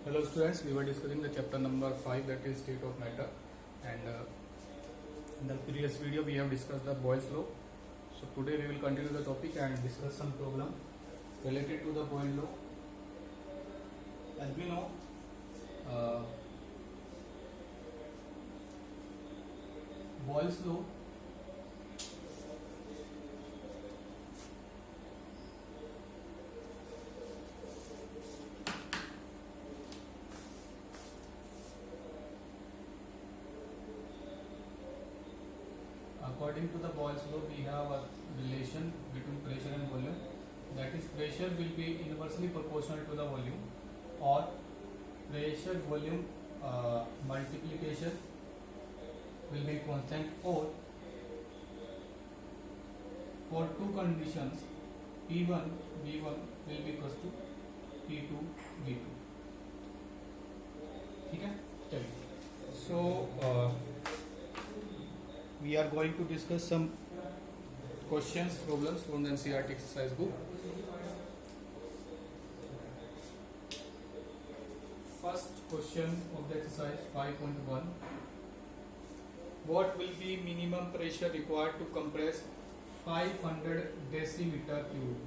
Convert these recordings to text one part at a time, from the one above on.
Hello students, we were discussing the chapter number 5, that is state of matter, and in the previous video we have discussed the Boyle's law. So today we will continue the topic and discuss some problem related to the Boyle's law. As we know, Boyle's law according to the Boyle's law, we have a relation between pressure and volume. That is, pressure will be inversely proportional to the volume, or pressure volume multiplication will be constant, or for two conditions P1 V1 will be equals to P2 V2. ठीक है, चलिए. So we are going to discuss some questions, problems from the NCERT exercise book. First question of the exercise 5.1. What will be minimum pressure required to compress 500 decimeter cube?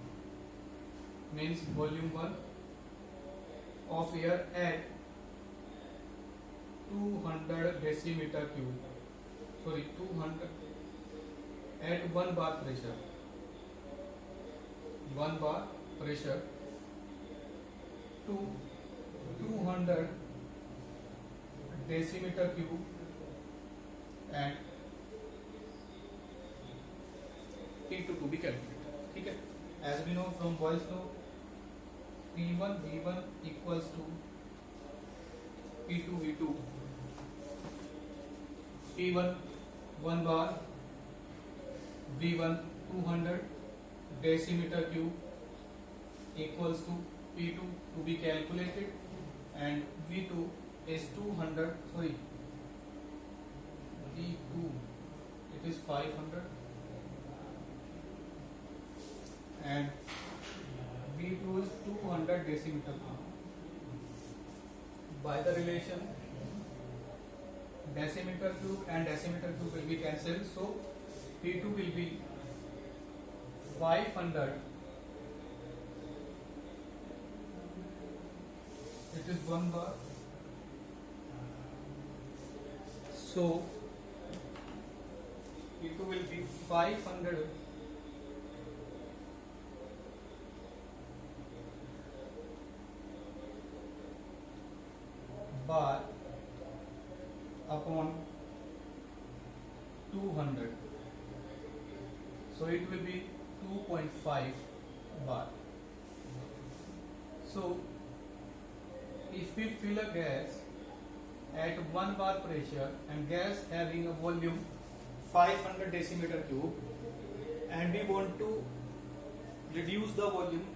Means volume 1 of air at 200 decimeter cube. 200 at 1 bar pressure. 1 bar pressure to 200 decimeter cube and T2 to be calculated. ठीक है. As we know from Boyle's law, P1 V1 equals to P2 V2. P1 1 bar, V1 200 decimeter cube equals to P2 to be calculated, and V2 is 200, P2 it is 500 and V2 is 200 decimeter cube. By the relation, decimeter cube and decimeter cube will be cancelled, so P2 will be 500, it is 1 bar, so P2 will be 500 bar upon 200, so it will be 2.5 bar. So if we fill a gas at 1 bar pressure and gas having a volume 500 decimeter cube, and we want to reduce the volume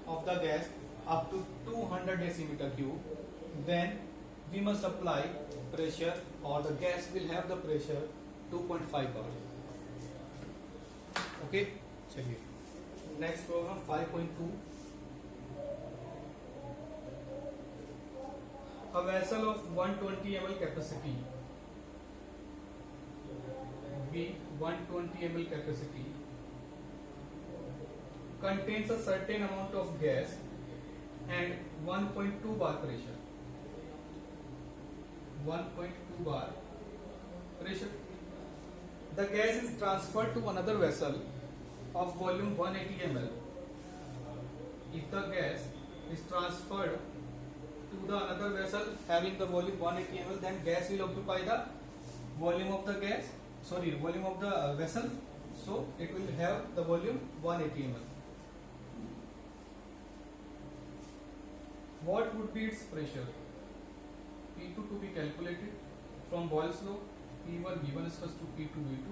of the gas up to 200 decimeter cube, then we must apply pressure, or the gas will have the pressure 2.5 bar. Okay, चलिए. Next problem 5.2. A vessel of 120 ml capacity, B 120 ml capacity, contains a certain amount of gas and 1.2 bar pressure. 1.2 bar pressure. The gas is transferred to another vessel of volume 180 ml. If the gas is transferred to the another vessel having the volume 180 ml, then gas will occupy the volume of the volume of the vessel, so it will have the volume 180 ml. What would be its pressure? P2 to be calculated from Boyle's law. P1 V1 is equals to P2 V2.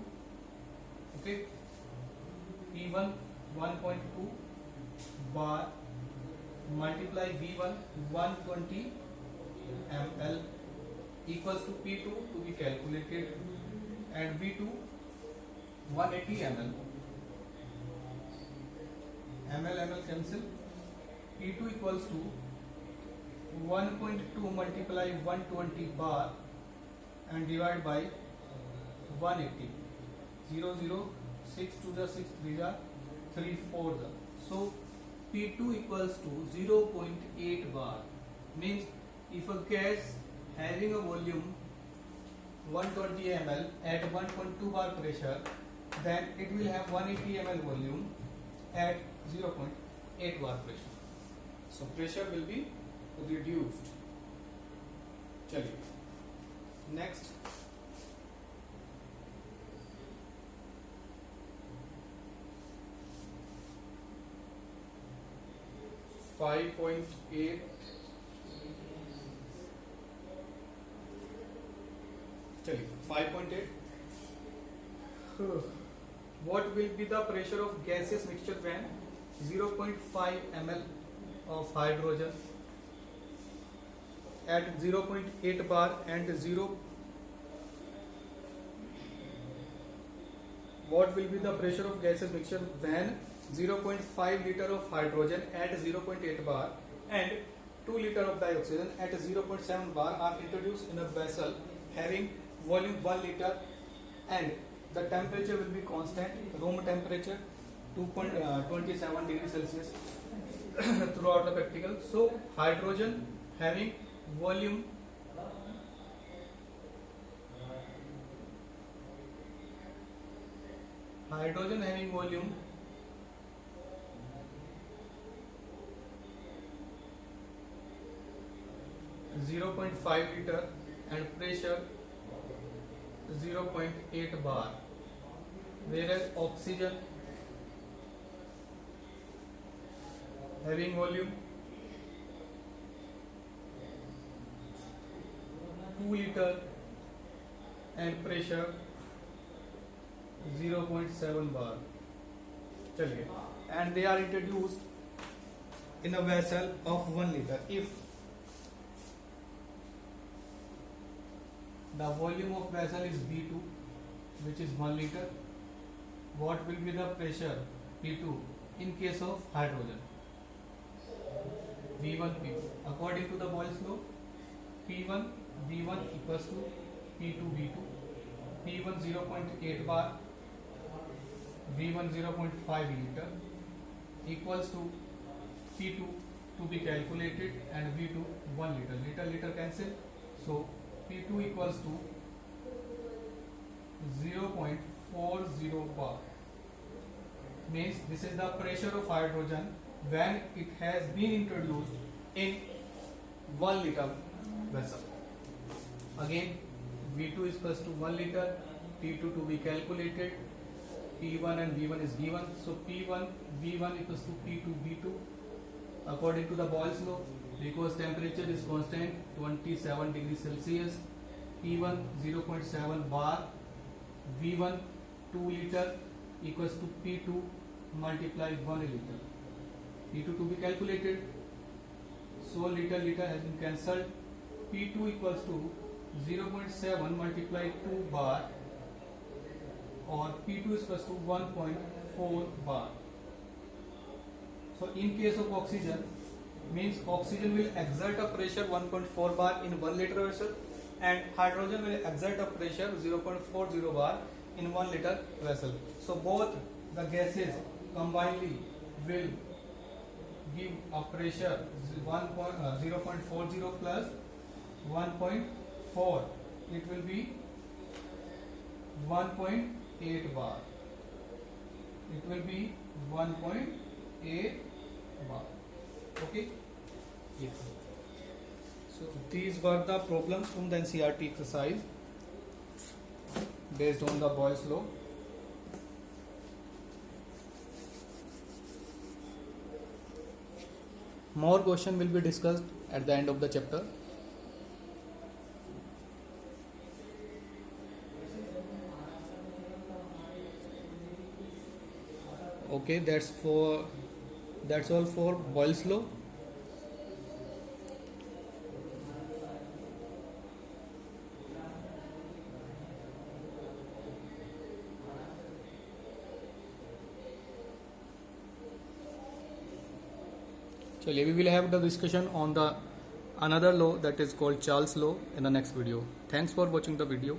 Okay. P1 1.2 bar multiply V1 120 ml equals to P2 to be calculated, and V2 180 ml. ml cancel. P2 equals to 1.2 multiply 120 bar and divide by 180. 0 0 6 2 the 6 3 the 3 4 the. So P2 equals to 0.8 bar. Means if a gas having a volume 120 ml at 1.2 bar pressure, then it will have 180 ml volume at 0.8 bar pressure. So pressure will be reduced. चलिए next. Five point eight. चलिए 5.8. What will be the pressure of gaseous mixture when 0.5 ml of hydrogen at 0.8 bar and 0. What will be the pressure of gaseous mixture when 0.5 liter of hydrogen at 0.8 bar and 2 liter of dioxygen at 0.7 bar are introduced in a vessel having volume 1 liter and the temperature will be constant, room temperature 2.27 degrees Celsius throughout the practical. So hydrogen having volume 0.5 liter and pressure 0.8 bar, whereas oxygen having volume 2 liter and pressure 0.7 bar. चलिए, and they are introduced in a vessel of 1 liter. If the volume of vessel is V2, which is 1 liter, what will be the pressure P2 in case of hydrogen? V1 P2. According to the Boyle's law, P1 V1 equals to P2 V2. P1 0.8 bar, V1 0.5 liter equals to P2 to be calculated and V2 1 liter. Liter cancel. So P2 equals to 0.40 bar. Means this is the pressure of hydrogen when it has been introduced in 1 liter vessel. Again, V2 is equals to 1 liter, P2 to be calculated, P1 and V1 is given. So P1 V1 equals to P2 V2 according to the Boyle's law, because temperature is constant 27 degrees Celsius. P1 0.7 bar, V1 2 liter equals to P2 multiply 1 liter. P2 to be calculated. So liter has been cancelled. P2 equals to 0.7 multiply 2 bar, or P2 is equals to 1.4 bar. So in case of oxygen, means oxygen will exert a pressure 1.4 bar in 1 liter vessel and hydrogen will exert a pressure 0.40 bar in 1 liter vessel. So both the gases combinedly will give a pressure 0.40 plus 1.4. It will be 1.8 bar. It will be 1.8 bar. Okay. Yes. So these were the problems from the NCERT exercise based on the Boyle's law. More question will be discussed at the end of the chapter. Okay, that's all for Boyle's law. So we will have the discussion on the another law that is called Charles law in the next video. Thanks for watching the video.